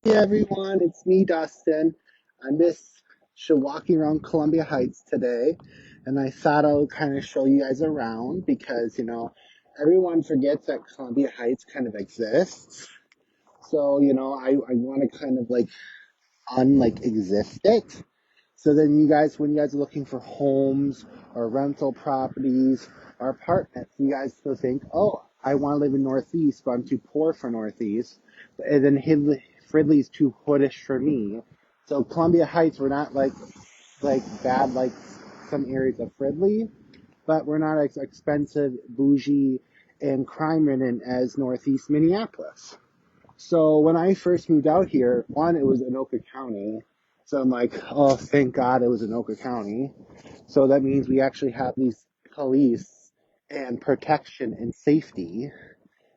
Hey everyone, it's me, Dustin. I'm just walking around Columbia Heights today, and I thought I would kind of show you guys around because, everyone forgets that Columbia Heights kind of exists. So, I want to kind of like exist it. So then when you guys are looking for homes or rental properties or apartments, you guys still think, oh, I want to live in Northeast, but I'm too poor for Northeast. And then Fridley's too hoodish for me. So Columbia Heights, we're not like bad like some areas of Fridley, but we're not as expensive, bougie, and crime-ridden as Northeast Minneapolis. So when I first moved out here, one, it was Anoka County. So I'm like, oh, thank God it was Anoka County. So that means we actually have these police and protection and safety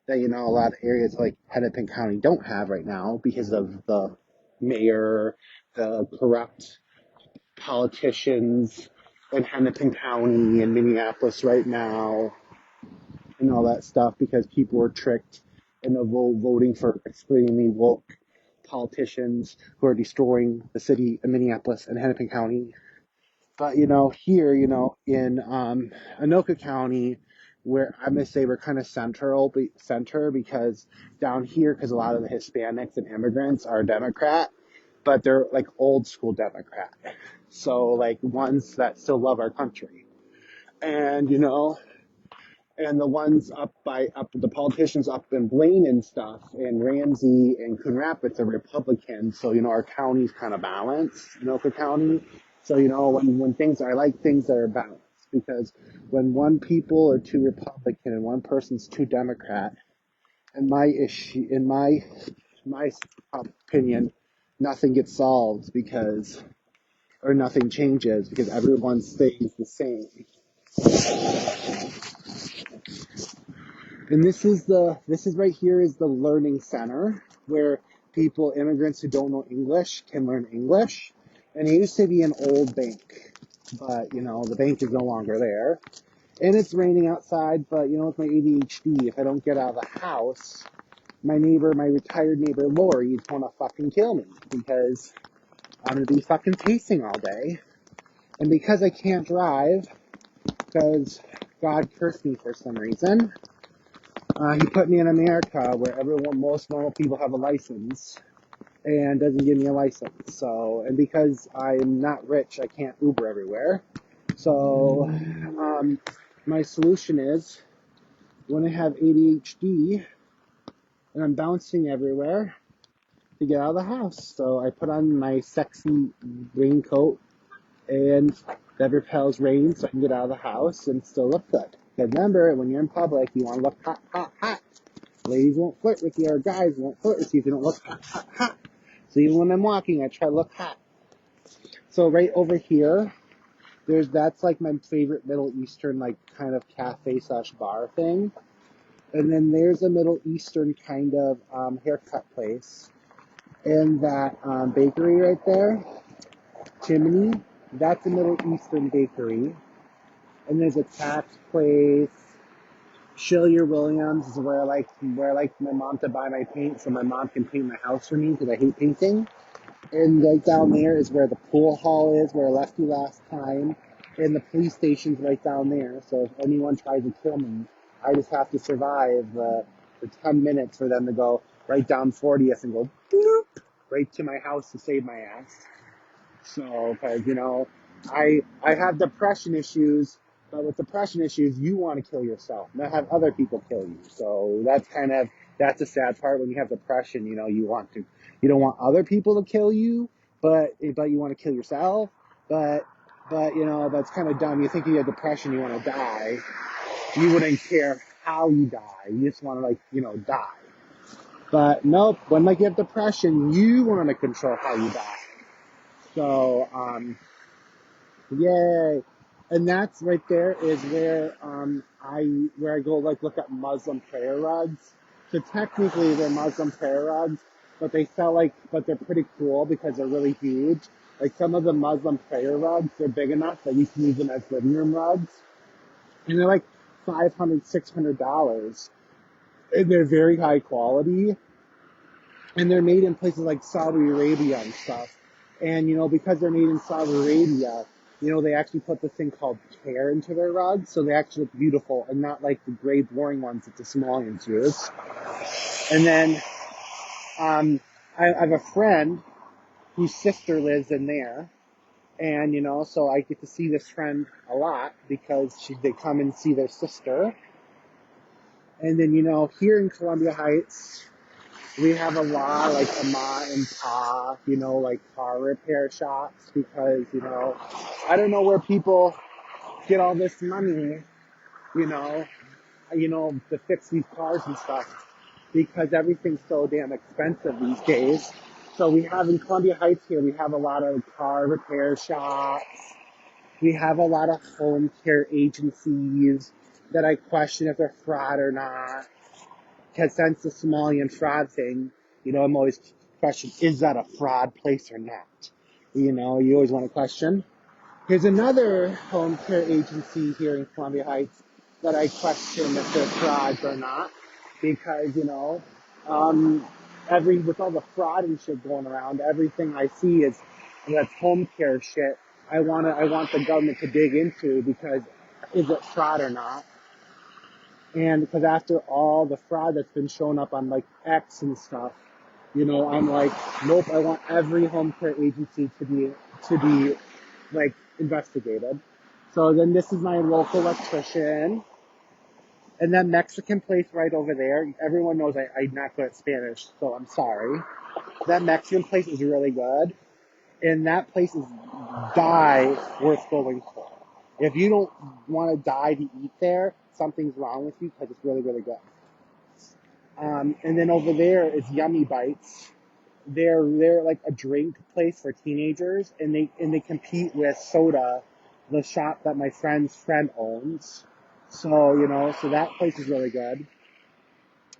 that, a lot of areas like Hennepin County don't have right now because of the mayor, the corrupt politicians in Hennepin County and Minneapolis right now, and all that stuff because people were tricked into voting for extremely woke politicians who are destroying the city of Minneapolis and Hennepin County. But here, in Anoka County, where I'm gonna say we're kind of center because down here, because a lot of the Hispanics and immigrants are Democrat, but they're like old school Democrat, so like ones that still love our country, and and the ones up the politicians up in Blaine and stuff and Ramsey and Coon Rapids are Republicans. So our county's kind of balanced, Anoka County. So when things I like things that are balanced because when one people are too Republican and one person's too Democrat, in my opinion, nothing gets solved because or nothing changes because everyone stays the same. And this is right here is the learning center where immigrants who don't know English can learn English. And it used to be an old bank, but the bank is no longer there. And it's raining outside, but with my ADHD, if I don't get out of the house, my retired neighbor Lori is gonna fucking kill me because I'm gonna be fucking pacing all day. And because I can't drive, because God cursed me for some reason, he put me in America where most normal people have a license and doesn't give me a license. So, and because I'm not rich, I can't Uber everywhere. So, my solution is when I have ADHD and I'm bouncing everywhere to get out of the house. So I put on my sexy raincoat and that repels rain so I can get out of the house and still look good. Because remember, when you're in public, you want to look hot, hot, hot. Ladies won't flirt with you, or guys won't flirt with you if you don't look hot, hot, hot. So even when I'm walking, I try to look hot. So right over here, that's like my favorite Middle Eastern like kind of cafe slash bar thing. And then there's a Middle Eastern kind of haircut place. And that bakery right there, Chimney, that's a Middle Eastern bakery. And there's a tax place. Shillier Williams is where I like my mom to buy my paint so my mom can paint my house for me because I hate painting. And right down there is where the pool hall is, where I left you last time. And the police station's right down there. So if anyone tries to kill me, I just have to survive the 10 minutes for them to go right down 40th and go bloop right to my house to save my ass. So, because, I have depression issues, but with depression issues, you want to kill yourself, not have other people kill you. So that's a sad part when you have depression, you don't want other people to kill you, but you want to kill yourself. But that's kind of dumb. You think you have depression, you want to die. You wouldn't care how you die. You just want to, die. But nope, when you have depression, you want to control how you die. So, yay. And that's right there is where I go look at Muslim prayer rugs. So technically they're Muslim prayer rugs, but they're pretty cool because they're really huge. Like some of the Muslim prayer rugs, they're big enough that you can use them as living room rugs. And they're like $500, $600. And they're very high quality. And they're made in places like Saudi Arabia and stuff. And, because they're made in Saudi Arabia, they actually put this thing called care into their rugs, so they actually look beautiful and not like the gray, boring ones that the Somalians use. And then I have a friend whose sister lives in there, and so I get to see this friend a lot because they come and see their sister. And then here in Columbia Heights, we have a lot like a ma and pa, like car repair shops because I don't know where people get all this money, you know, to fix these cars and stuff because everything's so damn expensive these days. So we have in Columbia Heights here, we have a lot of car repair shops. We have a lot of home care agencies that I question if they're fraud or not. Because since the Somalian fraud thing, I'm always questioning, is that a fraud place or not? You always want to question. Here's another home care agency here in Columbia Heights that I question if they're frauds or not. Because, um, with all the fraud and shit going around, everything I see is that's home care shit. I want the government to dig into because is it fraud or not? And because after all the fraud that's been shown up on like X and stuff, I'm like, nope, I want every home care agency to be like investigated. So then this is my local electrician. And that Mexican place right over there, everyone knows I'm not good at Spanish, so I'm sorry. That Mexican place is really good. And that place is die worth going for. If you don't want to die to eat there, something's wrong with you because it's really, really good. And then over there, it's Yummy Bites. They're like a drink place for teenagers, and they compete with Soda, the shop that my friend's friend owns. So so that place is really good.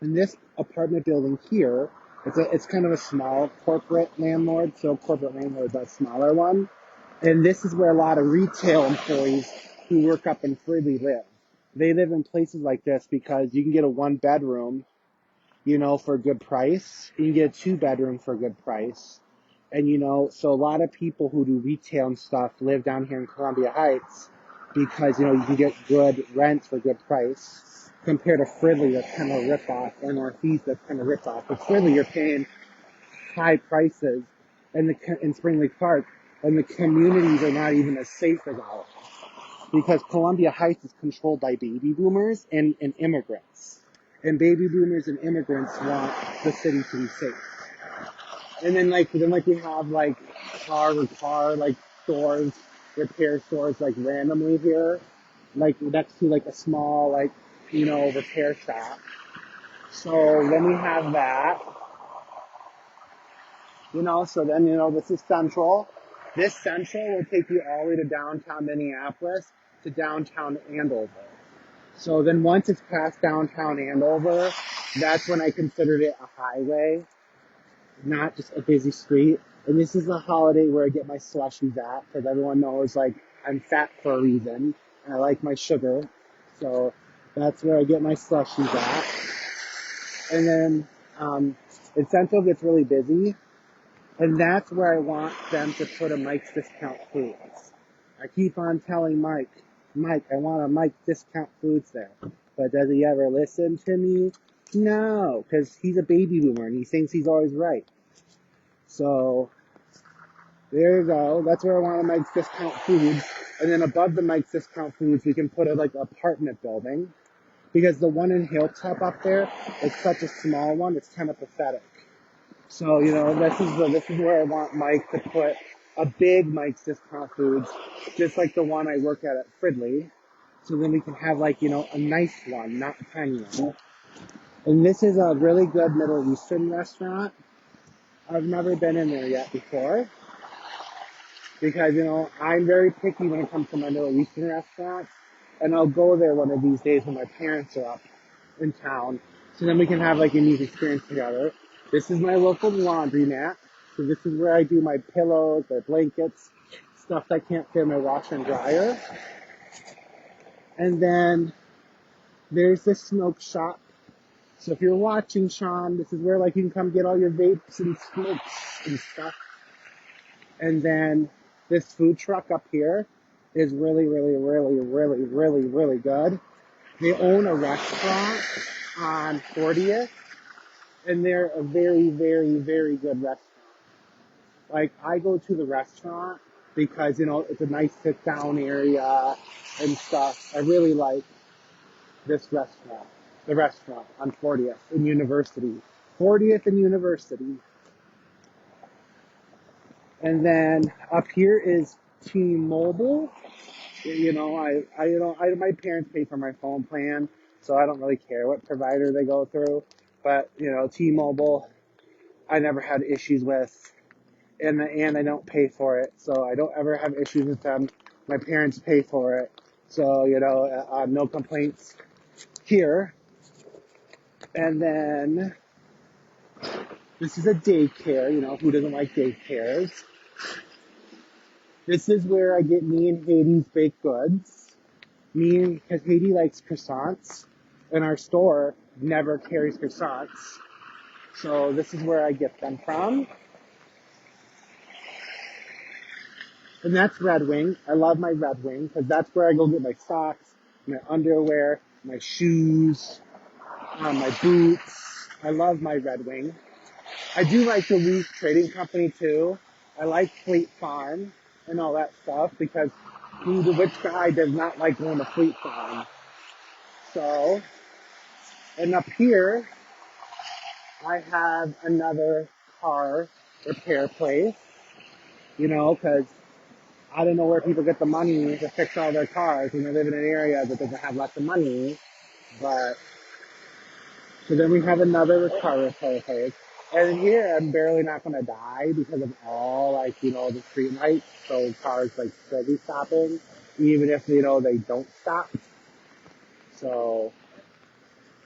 And this apartment building here, it's kind of a small corporate landlord, so corporate landlord, but a smaller one. And this is where a lot of retail employees who work up in Fridley live. They live in places like this because you can get a 1-bedroom for a good price. You can get a 2-bedroom for a good price. And, so a lot of people who do retail and stuff live down here in Columbia Heights because, you can get good rents for a good price compared to Fridley, that's kind of a ripoff, or Northeast, that's kind of a ripoff. But Fridley, you're paying high prices in Spring Lake Park, and the communities are not even as safe as ours because Columbia Heights is controlled by baby boomers and immigrants. And baby boomers and immigrants want the city to be safe. And then we have like car like stores, repair stores like randomly here, like next to like a small like repair shop. So then we have that, so then this is Central. This Central will take you all the way to downtown Minneapolis to downtown Andover. So then once it's past downtown Andover, that's when I considered it a highway, not just a busy street. And this is the holiday where I get my slushies at, because everyone knows, like, I'm fat for a reason, and I like my sugar. So that's where I get my slushies at. And then in Central gets really busy, and that's where I want them to put a Mike's Discount Foods. I keep on telling Mike, I want a Mike's Discount Foods there. But does he ever listen to me? No, because he's a baby boomer and he thinks he's always right. So, there you go. That's where I want a Mike's Discount Foods. And then above the Mike's Discount Foods, we can put a like apartment building. Because the one in Hilltop up there is such a small one, it's kind of pathetic. So, this is where I want Mike to put a big Mike's Discount Foods, just like the one I work at Fridley. So then we can have like, a nice one, not a tiny one. And this is a really good Middle Eastern restaurant. I've never been in there yet before. Because, I'm very picky when it comes to my Middle Eastern restaurants. And I'll go there one of these days when my parents are up in town. So then we can have like a neat experience together. This is my local laundromat. So this is where I do my pillows, my blankets, stuff that can't fit in my washer and dryer. And then there's this smoke shop So if you're watching, Sean, this is where like you can come get all your vapes and smokes and stuff. And then this food truck up here is really, really, really, really, really, really good. They own a restaurant on 40th, and they're a very, very, very good restaurant. Like, I go to the restaurant because, it's a nice sit down area and stuff. I really like this restaurant, the restaurant on 40th and University. 40th and University. And then up here is T-Mobile. My parents pay for my phone plan, so I don't really care what provider they go through. But, T-Mobile, I never had issues with, and I don't pay for it, so I don't ever have issues with them. My parents pay for it, so, no complaints here. And then this is a daycare, who doesn't like daycares? This is where I get me and Haiti's baked goods. Because Haiti likes croissants, and our store never carries croissants. So this is where I get them from. And that's Red Wing. I love my Red Wing because that's where I go get my socks, my underwear, my shoes, my boots. I love my Red Wing. I do like the Leaf Trading Company too. I like Fleet Farm and all that stuff because which guy does not like going to Fleet Farm? So, and up here, I have another car repair place, because I don't know where people get the money to fix all their cars when they live in an area that doesn't have lots of money. But, so then we have another car repair place. And here, I'm barely not going to die because of all, the street lights. So cars, should be stopping, even if, they don't stop. So,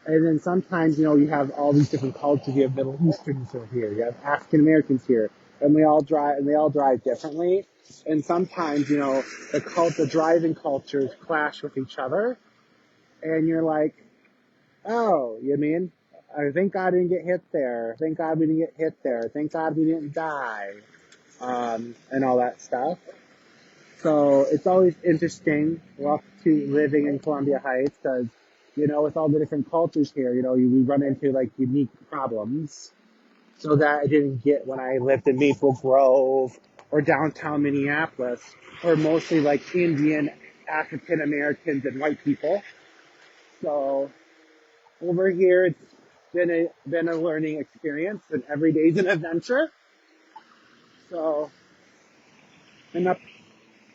and then sometimes, you have all these different cultures. You have Middle Easterns over here. You have African Americans here. And they all drive differently. And sometimes, the driving cultures clash with each other. And you're like, oh, you mean? Thank God I didn't get hit there. Thank God we didn't get hit there. Thank God we didn't die. And all that stuff. So it's always interesting to living in Columbia Heights because, with all the different cultures here, we run into unique problems. So that I didn't get when I lived in Maple Grove or downtown Minneapolis, or mostly Indian, African Americans, and white people. So over here, it's been a learning experience, and every day's an adventure. So, and up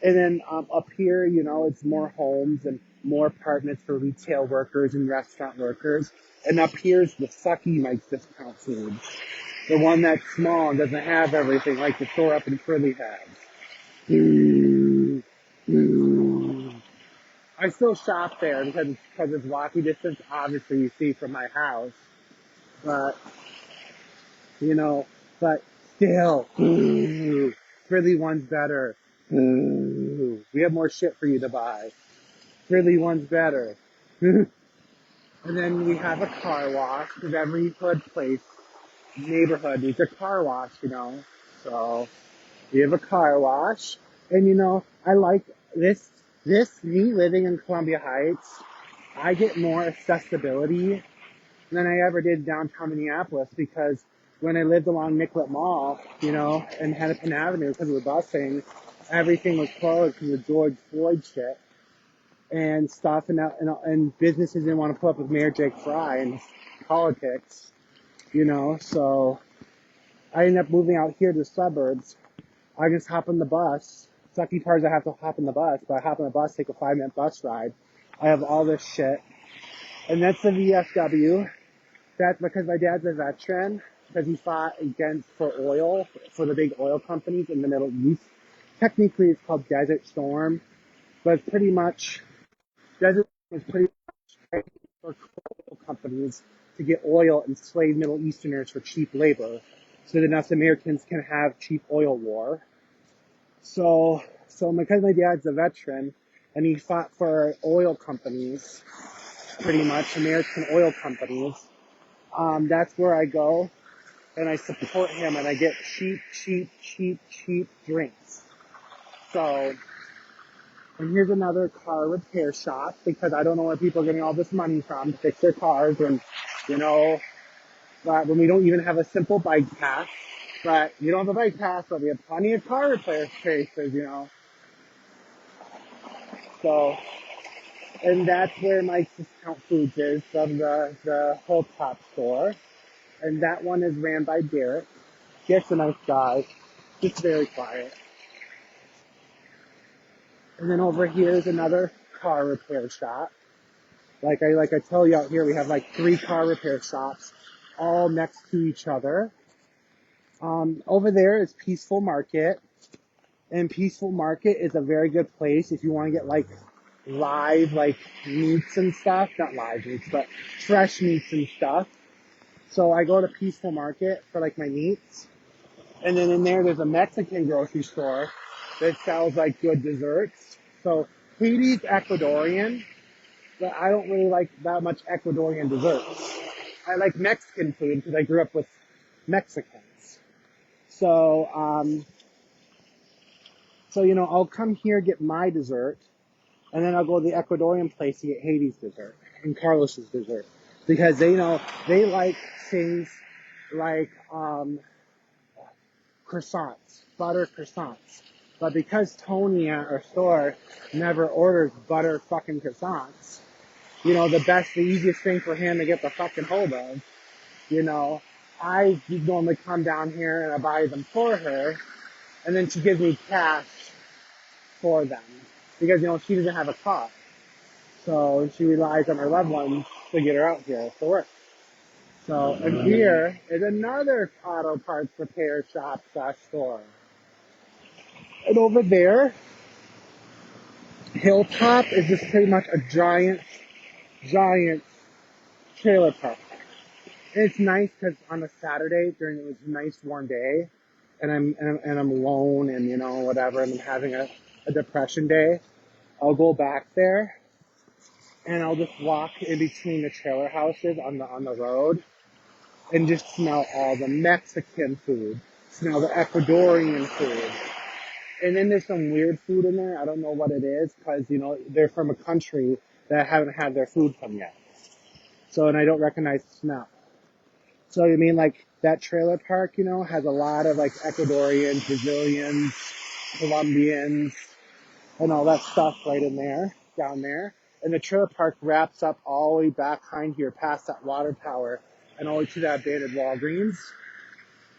And then up here, it's more homes and more apartments for retail workers and restaurant workers. And up here's the Sucky Mike's discount food. The one that's small and doesn't have everything like the store up in Fridley has. I still shop there because it's walking distance, obviously you see from my house. But, you know, but still, Fridley one's better. We have more shit for you to buy. Fridley one's better. And then we have a car wash because every hood place, neighborhood needs a car wash, So we have a car wash. And I like me living in Columbia Heights, I get more accessibility than I ever did downtown Minneapolis because when I lived along Nicollet Mall, and Hennepin Avenue because of the busing, everything was closed because of George Floyd shit and stuff, and businesses didn't want to put up with Mayor Jake Fry and politics, so I ended up moving out here to the suburbs. I just hop on the bus. Sucky part is I have to hop on the bus, but I hop on the bus, take a 5-minute bus ride. I have all this shit. And that's the VFW. That's because my dad's a veteran, because he fought for oil, for the big oil companies in the Middle East. Technically, it's called Desert Storm, but it's pretty much, Desert Storm is pretty much for oil companies to get oil and slave Middle Easterners for cheap labor, so that us Americans can have cheap oil war. So because my dad's a veteran, and he fought for oil companies, pretty much, American oil companies, That's where I go and I support him and I get cheap drinks. So, and here's another car repair shop because I don't know where people are getting all this money from to fix their cars when, you know, when we don't even have a simple bike pass. But you don't have a bike pass, but we have plenty of car repair spaces, you know. So, and that's where Mike's Discount Foods is from the Hilltop store. And that one is ran by Derek. Just a nice guy, just very quiet. And then over here is another car repair shop. Like I tell you out here, we have like 3 car repair shops all next to each other. Over there is Peaceful Market. And Peaceful Market is a very good place if you want to get like live like meats and stuff. Not live meats, but fresh meats and stuff. So I go to Peaceful Market for like my meats. And then in there's a Mexican grocery store that sells like good desserts. So Haiti's Ecuadorian, but I don't really like that much Ecuadorian desserts. I like Mexican food because I grew up with Mexicans. So, you know, I'll come here, get my dessert, and then I'll go to the Ecuadorian place to get Haiti's dessert and Carlos's dessert. Because they know, they like things like, croissants, butter croissants. But because Tony at our store never orders butter fucking croissants, you know, the easiest thing for him to get the fucking hold of, you know, I normally come down here and I buy them for her, and then she gives me cash for them. Because, you know, she doesn't have a car. So she relies on her loved ones to get her out here to work. So, and here is another auto parts repair shop / store. And over there, Hilltop is just pretty much a giant trailer park. And it's nice because on a Saturday during it was a nice warm day, and I'm alone and you know whatever, and I'm having a depression day. I'll go back there and I'll just walk in between the trailer houses on the road and just smell all the Mexican food, smell the Ecuadorian food. And then there's some weird food in there. I don't know what it is because, you know, they're from a country that I haven't had their food from yet. So, and I don't recognize the smell. So, I mean, like, that trailer park, you know, has a lot of, like, Ecuadorians, Brazilians, Colombians, and all that stuff right in there, down there. And the trailer park wraps up all the way back behind here, past that water tower, and all the way to that abandoned Walgreens.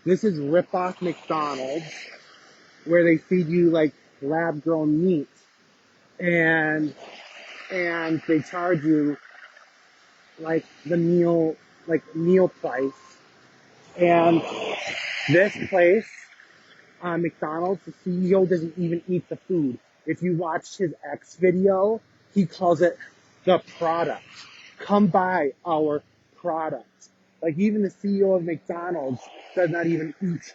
This is rip-off McDonald's, where they feed you, like, lab-grown meat. And they charge you, like, the meal price. And this place, McDonald's, the CEO doesn't even eat the food. If you watch his X video, he calls it the product. Come buy our product. Like even the CEO of McDonald's does not even eat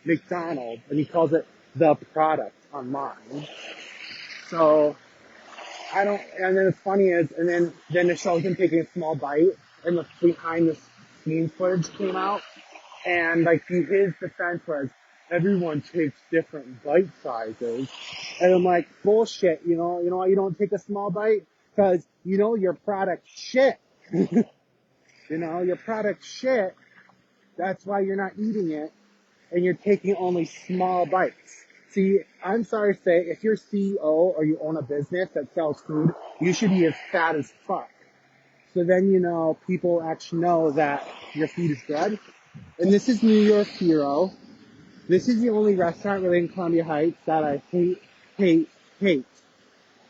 McDonald's, and he calls it the product online. So I don't, and then it's funny is, and then it shows him taking a small bite, and the behind the scenes footage came out, and like his defense was, everyone takes different bite sizes, and I'm like, bullshit, you know why you don't take a small bite? Because you know your product shit. You know, your product shit, that's why you're not eating it, and you're taking only small bites. See, I'm sorry to say, if you're CEO or you own a business that sells food, you should be as fat as fuck. So then, you know, people actually know that your food is good. And this is New York Hero. This is the only restaurant really in Columbia Heights that I hate.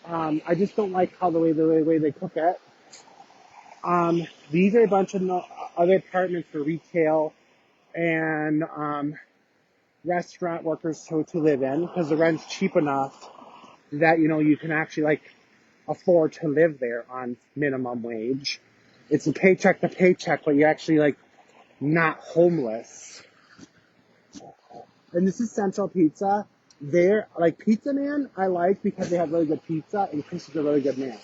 I just don't like how the way they cook it. These are a bunch of other apartments for retail and restaurant workers to live in because the rent's cheap enough that, you know, you can actually like afford to live there on minimum wage. It's a paycheck to paycheck, but you're actually like not homeless. And this is Central Pizza. They're like Pizza Man I like because they have really good pizza and Chris is a really good man.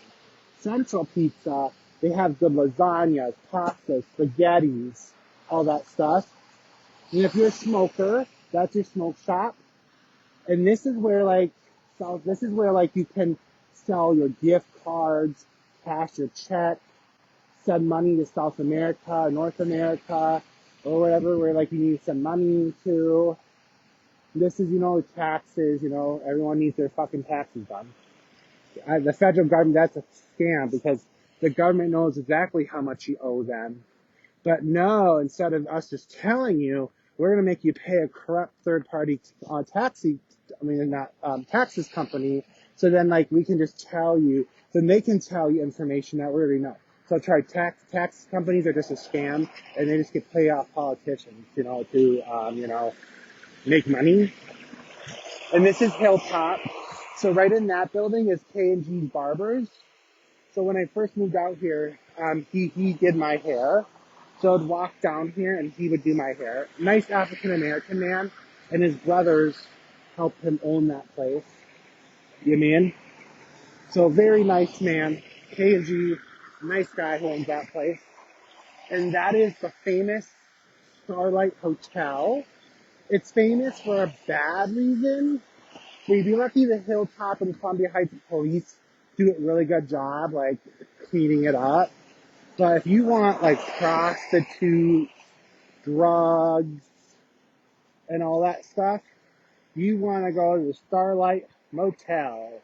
Central Pizza, they have good lasagnas, pastas, spaghettis, all that stuff. And if you're a smoker, that's your smoke shop. And this is where like you can sell your gift cards, cash your check, send money to South America, North America, or whatever, where like you need to send money to. This is, taxes, everyone needs their fucking taxes done. The federal government, that's a scam because the government knows exactly how much you owe them. But no, instead of us just telling you, we're going to make you pay a corrupt third-party taxes company. So then, like, we can just tell you, then they can tell you information that we already know. So tax companies are just a scam, and they just get paid off politicians, to make money. And this is Hilltop. So right in that building is K&G's Barbers. So when I first moved out here, he did my hair. So I'd walk down here and he would do my hair. Nice African American man, and his brothers helped him own that place. You mean? So very nice man. K&G, nice guy who owns that place. And that is the famous Starlight Hotel. It's famous for a bad reason. We'd be lucky the Hilltop and Columbia Heights police do a really good job, like, cleaning it up. But if you want, like, prostitutes, drugs, and all that stuff, you want to go to the Starlight Motel.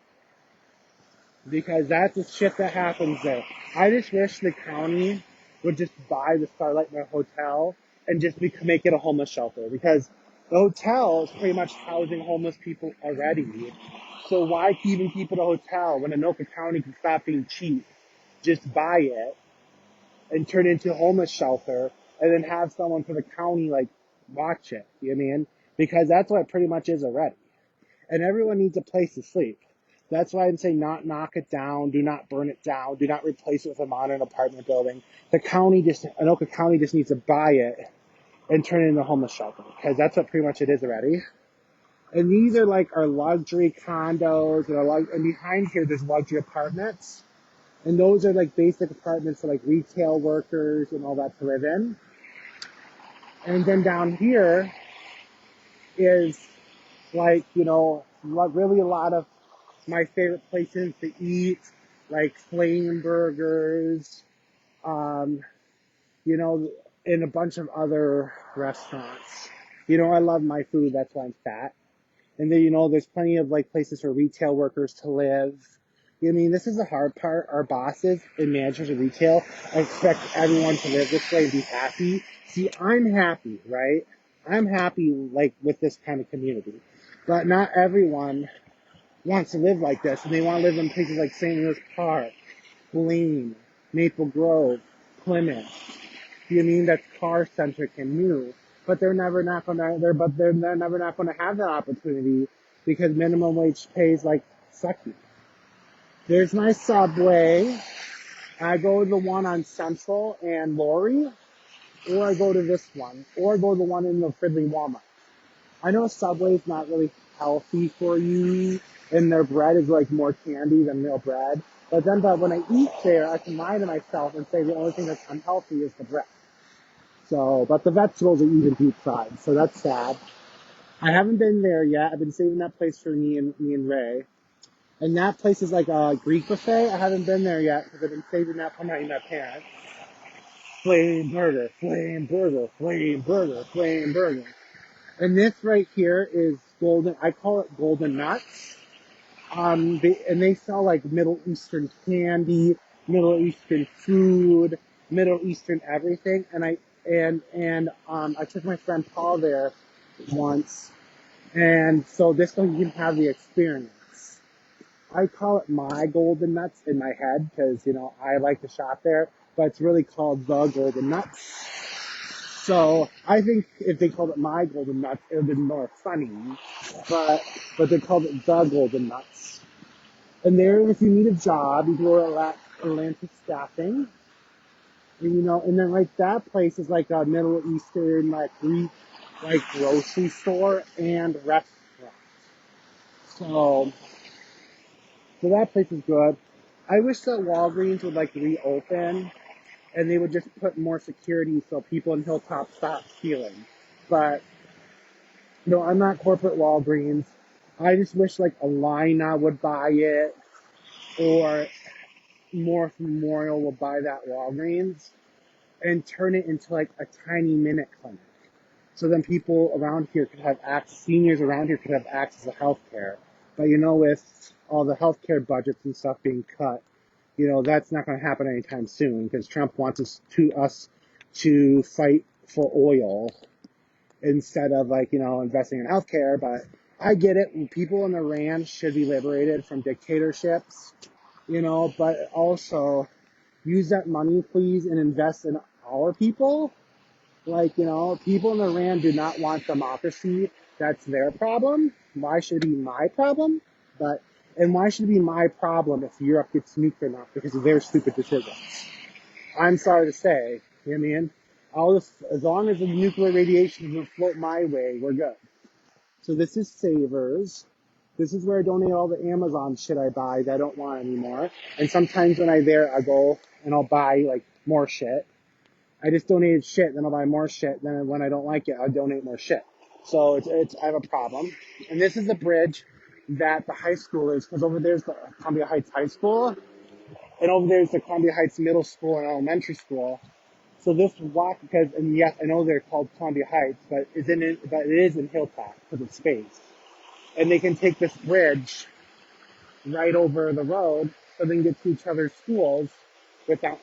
Because that's the shit that happens there. I just wish the county would just buy the Starlight Hotel and just make it a homeless shelter. Because the hotel is pretty much housing homeless people already. So why even keep it a hotel when Anoka County can stop being cheap? Just buy it and turn it into a homeless shelter and then have someone for the county, like, watch it. You know what I mean? Because that's what it pretty much is already. And everyone needs a place to sleep. That's why I'm saying not knock it down, do not burn it down, do not replace it with a modern apartment building. Anoka County just needs to buy it and turn it into a homeless shelter, because that's what pretty much it is already. And these are like our luxury condos, and behind here there's luxury apartments. And those are like basic apartments for like retail workers and all that to live in. And then down here is like, really a lot of my favorite places to eat, like Flame Burgers, and a bunch of other restaurants. I love my food, that's why I'm fat. And then, there's plenty of like places for retail workers to live. This is the hard part. Our bosses and managers of retail expect everyone to live this way and be happy. See, I'm happy, right? I'm happy, like, with this kind of community. But not everyone wants to live like this, and they want to live in places like St. Louis Park, Blaine, Maple Grove, Plymouth. That's car-centric and new. But they're never not going to have that opportunity because minimum wage pays like sucky. There's my Subway. I go to the one on Central and Lori, or I go to this one, or I go to the one in the Fridley Walmart. I know Subway's not really healthy for you, and their bread is like more candy than real bread. But when I eat there, I can lie to myself and say the only thing that's unhealthy is the bread. So, but the vegetables are even deep fried, so that's sad. I haven't been there yet. I've been saving that place for me and Ray. And that place is like a Greek buffet. I haven't been there yet because I've been saving that for my parents. Flame burger, flame burger, flame burger, flame burger. And this right here is golden. I call it Golden Nuts. They sell like Middle Eastern candy, Middle Eastern food, Middle Eastern everything. And I took my friend Paul there once, and so this way you can have the experience. I call it my Golden Nuts in my head because I like to shop there, but it's really called the Golden Nuts. So I think if they called it my Golden Nuts, it would have been more funny. But they called it the Golden Nuts. And there, if you need a job, you go to Atlantic Staffing. And then like that place is like a Middle Eastern, like Greek, like grocery store and restaurant. So that place is good. I wish that Walgreens would like reopen and they would just put more security so people in Hilltop stop stealing. But no, I'm not corporate Walgreens. I just wish like Alina would buy it, or Morph Memorial will buy that Walgreens and turn it into like a tiny minute clinic. So then people around here could have access, seniors around here could have access to healthcare. But with all the healthcare budgets and stuff being cut, that's not going to happen anytime soon because Trump wants us to fight for oil instead of investing in healthcare. But I get it. People in Iran should be liberated from dictatorships, but also use that money, please, and invest in our people. People in Iran do not want democracy. That's their problem. Why should it be my problem? And why should it be my problem if Europe gets nuked or not? Because of their stupid decisions. I'm sorry to say, you know what I mean? As long as the nuclear radiation doesn't float my way, we're good. So this is Savers. This is where I donate all the Amazon shit I buy that I don't want anymore. And sometimes when I go and I'll buy more shit. I just donated shit, then I'll buy more shit. Then when I don't like it, I'll donate more shit. So I have a problem. And this is the bridge that the high school is, because over there's the Columbia Heights High School, and over there's the Columbia Heights Middle School and Elementary School. So this walk, and yes, I know they're called Columbia Heights, but it is in Hilltop because it's space. And they can take this bridge right over the road so they can get to each other's schools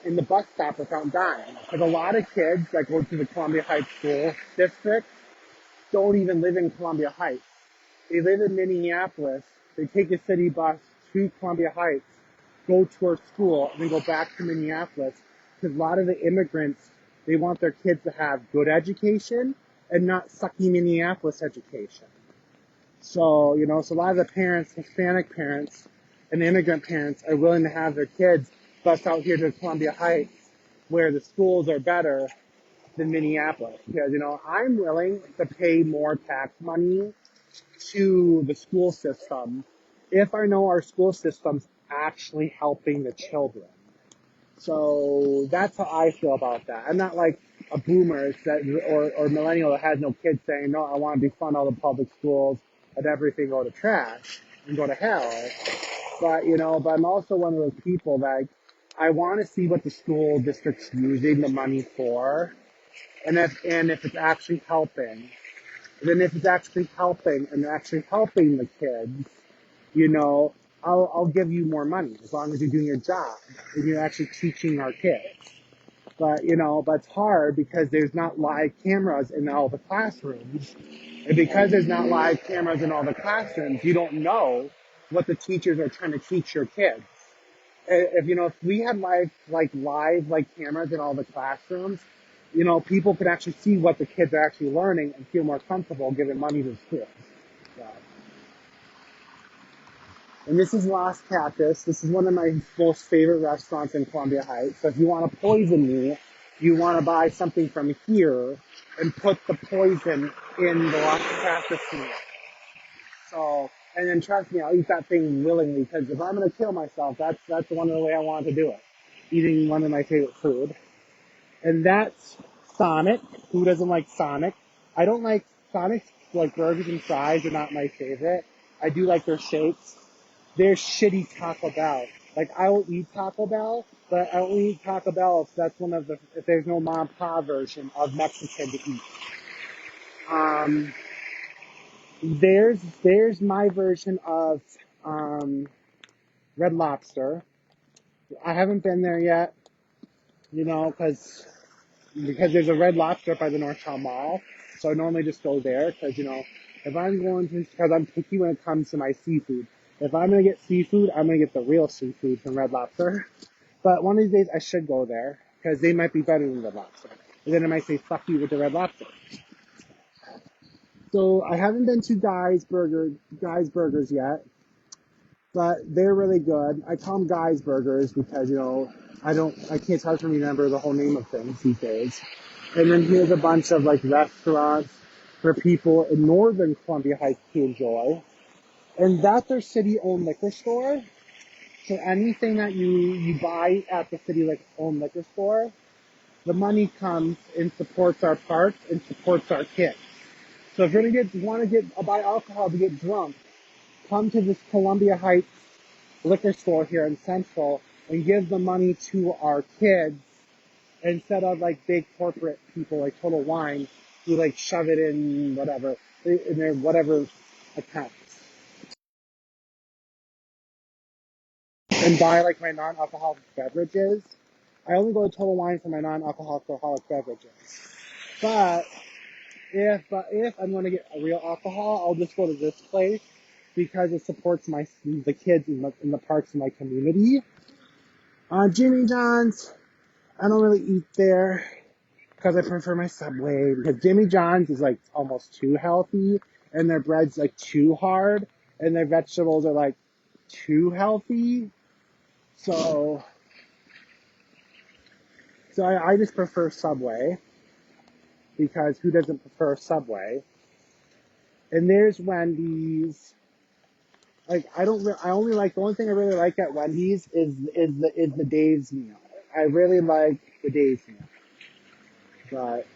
in the bus stop without dying. Because a lot of kids that go to the Columbia Heights school district don't even live in Columbia Heights. They live in Minneapolis. They take a city bus to Columbia Heights, go to our school, and then go back to Minneapolis. Because a lot of the immigrants, they want their kids to have good education and not sucky Minneapolis education. So, so a lot of the parents, Hispanic parents and immigrant parents, are willing to have their kids bus out here to Columbia Heights where the schools are better than Minneapolis. Because, I'm willing to pay more tax money to the school system if I know our school system's actually helping the children. So that's how I feel about that. I'm not like a boomer or millennial that has no kids saying, no, I want to defund all the public schools and everything go to trash and go to hell. But I'm also one of those people that I want to see what the school district's using the money for, and if it's actually helping. And then if it's actually helping the kids, I'll give you more money as long as you're doing your job and you're actually teaching our kids. But it's hard because there's not live cameras in all the classrooms. And because there's not live cameras in all the classrooms, you don't know what the teachers are trying to teach your kids. If we had live cameras in all the classrooms, people could actually see what the kids are actually learning and feel more comfortable giving money to the schools. So. And this is Las Cactus. This is one of my most favorite restaurants in Columbia Heights. So if you want to poison me, you want to buy something from here and put the poison in the Las Cactus meal. So, and then trust me, I'll eat that thing willingly because if I'm going to kill myself, that's one of the way I want to do it. Eating one of my favorite food. And that's Sonic. Who doesn't like Sonic? I don't like Sonic's burgers and fries are not my favorite. I do like their shakes. They're shitty Taco Bell. I will eat Taco Bell, but I only eat Taco Bell if there's no mom and pop version of Mexican to eat. There's my version of Red Lobster. I haven't been there yet, because there's a Red Lobster by the North Town Mall. So I normally just go there because, if I'm going to, because I'm picky when it comes to my seafood. If I'm going to get seafood, I'm going to get the real seafood from Red Lobster. But one of these days I should go there because they might be better than Red Lobster. And then I might say, fuck you with the Red Lobster. So I haven't been to Guy's Burgers yet, but they're really good. I call them Guy's Burgers because, it's hard for me to remember the whole name of things these days. And then here's a bunch of restaurants for people in northern Columbia Heights to enjoy. And that's their city-owned liquor store. So anything that you buy at the city-owned liquor store, the money comes and supports our parks and supports our kids. So if you're gonna want to buy alcohol to get drunk, come to this Columbia Heights liquor store here in Central and give the money to our kids instead of like big corporate people like Total Wine who like shove it in their whatever accounts and buy like my non-alcoholic beverages. I only go to Total Wine for my non-alcoholic beverages. But if I'm going to get a real alcohol, I'll just go to this place because it supports the kids in the parks in my community. Jimmy John's, I don't really eat there because I prefer my Subway. Because Jimmy John's is like almost too healthy, and their bread's like too hard, and their vegetables are like too healthy. So I just prefer Subway because who doesn't prefer Subway? And there's Wendy's. Like I only like the only thing I really like at Wendy's is the Dave's meal. I really like the Dave's meal. But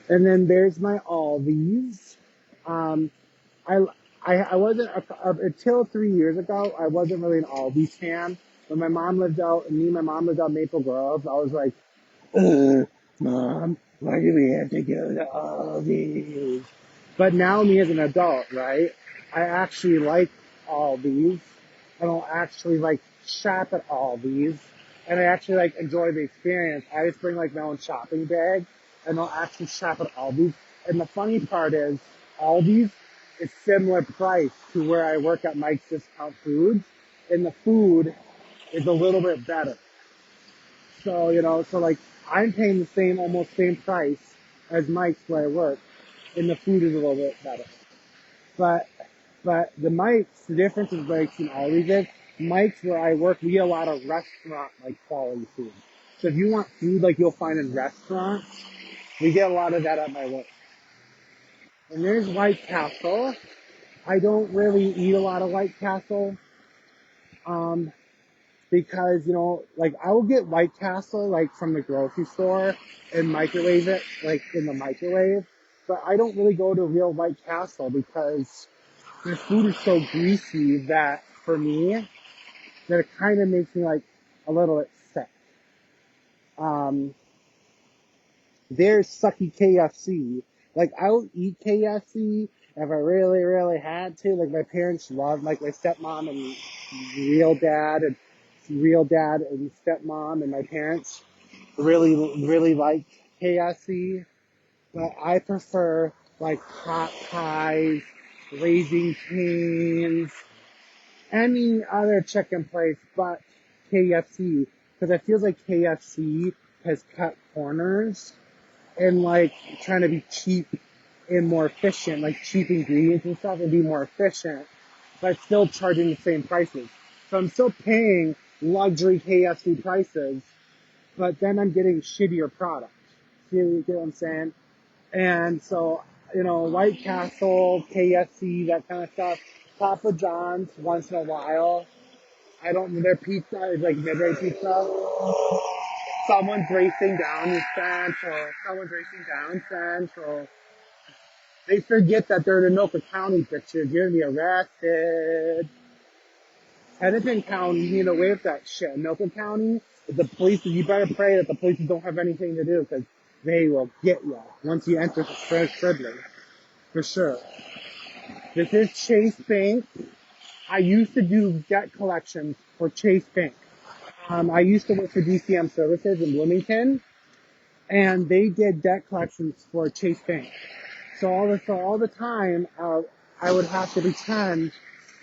and then there's my Aldi's. Um, I I wasn't until 3 years ago. I wasn't really an Aldi's fan. When my mom lived out, me and my mom lived out in Maple Grove. I was like, ugh, Mom, why do we have to go to Aldi's? But now me as an adult, right? I actually like Aldi's. I don't actually like shop at Aldi's. And I actually like enjoy the experience. I just bring like my own shopping bag and I'll actually shop at Aldi's. And the funny part is Aldi's is similar price to where I work at Mike's Discount Foods. And the food is a little bit better. So, so like I'm paying the almost same price as Mike's where I work, and the food is a little bit better. But, the Mike's, the difference is Mike's and Aldi's is, Mike's where I work, we get a lot of restaurant like quality food. So if you want food like you'll find in restaurants, we get a lot of that at my work. And there's White Castle. I don't really eat a lot of White Castle. Um, because like I will get White Castle like from the grocery store and microwave it like in the microwave, but I don't really go to real White Castle because their food is so greasy that for me that it kind of makes me like a little bit sick. Um, there's sucky KFC. Like I'll eat KFC if I really really had to. Like my parents love like my stepmom and real dad and stepmom and my parents really, really like KFC, but I prefer like Hot Pies, Raising Cane's, any other chicken place but KFC, because I feel like KFC has cut corners and like trying to be cheap and more efficient, like cheap ingredients and stuff and be more efficient, but still charging the same prices. So I'm still paying luxury KFC prices, but then I'm getting shittier products. See you get what I'm saying? And so, White Castle, KFC, that kind of stuff. Papa John's once in a while. Their pizza is like midday pizza. Someone's racing down Central. They forget that they're in Anoka County picture. You're gonna be arrested. Hennepin County, you know, with that shit. Anoka County, the police, you better pray that the police don't have anything to do because they will get you once you enter Fridley. For sure. This is Chase Bank. I used to do debt collections for Chase Bank. I used to work for DCM Services in Bloomington, and they did debt collections for Chase Bank. So all the time, I would have to pretend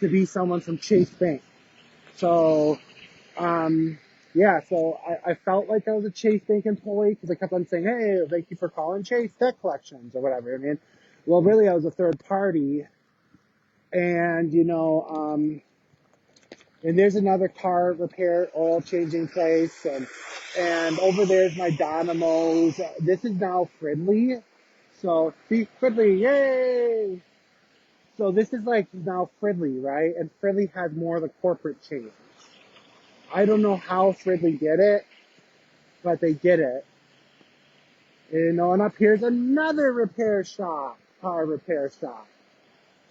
to be someone from Chase Bank. So, so I felt like I was a Chase Bank employee because I kept on saying, hey, thank you for calling Chase Debt Collections or whatever. I mean, well, really, I was a third party. And, and there's another car repair, oil changing place. And over there's my Dynamos. This is now Fridley. So, see, Fridley, yay! So this is like now Fridley, right? And Fridley has more of the corporate chains. I don't know how Fridley did it, but they get it. And up here's another repair shop, car repair shop.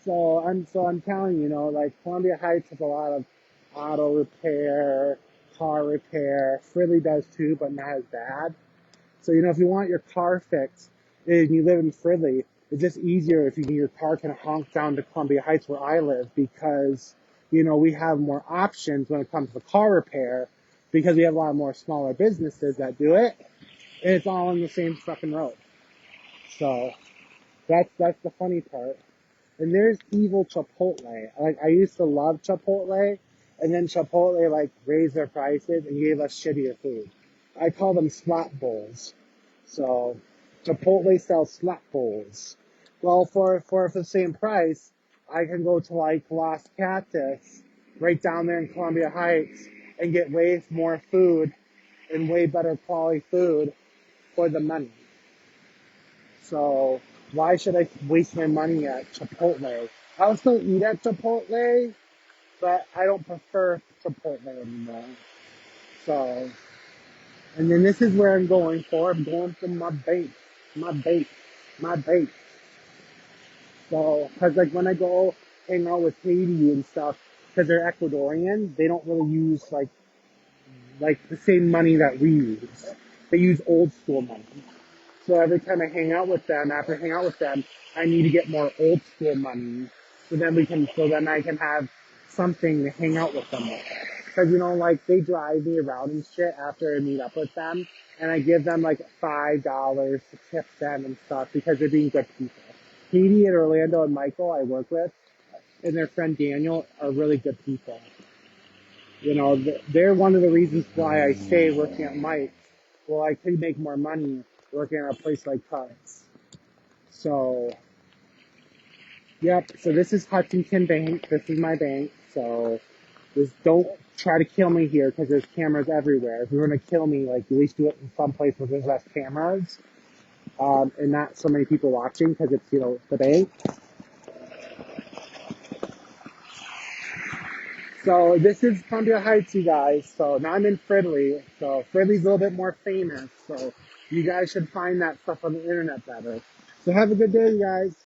So I'm telling you, like Columbia Heights has a lot of auto repair, car repair. Fridley does too, but not as bad. So if you want your car fixed and you live in Fridley, it's just easier if your car can honk down to Columbia Heights where I live because we have more options when it comes to car repair because we have a lot more smaller businesses that do it, and it's all on the same fucking road. So that's the funny part. And there's evil Chipotle. Like, I used to love Chipotle, and then Chipotle, raised their prices and gave us shittier food. I call them slot bowls. So, Chipotle sells slot bowls. Well, for the same price, I can go to, Los Cactus, right down there in Columbia Heights, and get way more food and way better quality food for the money. So why should I waste my money at Chipotle? I'll still eat at Chipotle, but I don't prefer Chipotle anymore. So, and then this is where I'm going for. I'm going for my bake, my bake, my bake. So, cause when I go hang out with Haiti and stuff, cause they're Ecuadorian, they don't really use the same money that we use. They use old school money. So every time I hang out with them, after I hang out with them, I need to get more old school money. So then I can have something to hang out with them with. Cause they drive me around and shit after I meet up with them. And I give them $5 to tip them and stuff because they're being good people. Katie and Orlando and Michael I work with and their friend Daniel are really good people. They're one of the reasons why I stay working at Mike's. Well, I could make more money working at a place like Cuts. So, yep. So this is Hutchinson Bank. This is my bank. So, just don't try to kill me here because there's cameras everywhere. If you're gonna kill me, at least do it in some place where there's less cameras, and not so many people watching because it's the bank. So this is Columbia Heights, you guys. So now I'm in Fridley. So Fridley's a little bit more famous. So you guys should find that stuff on the internet better. So have a good day, you guys.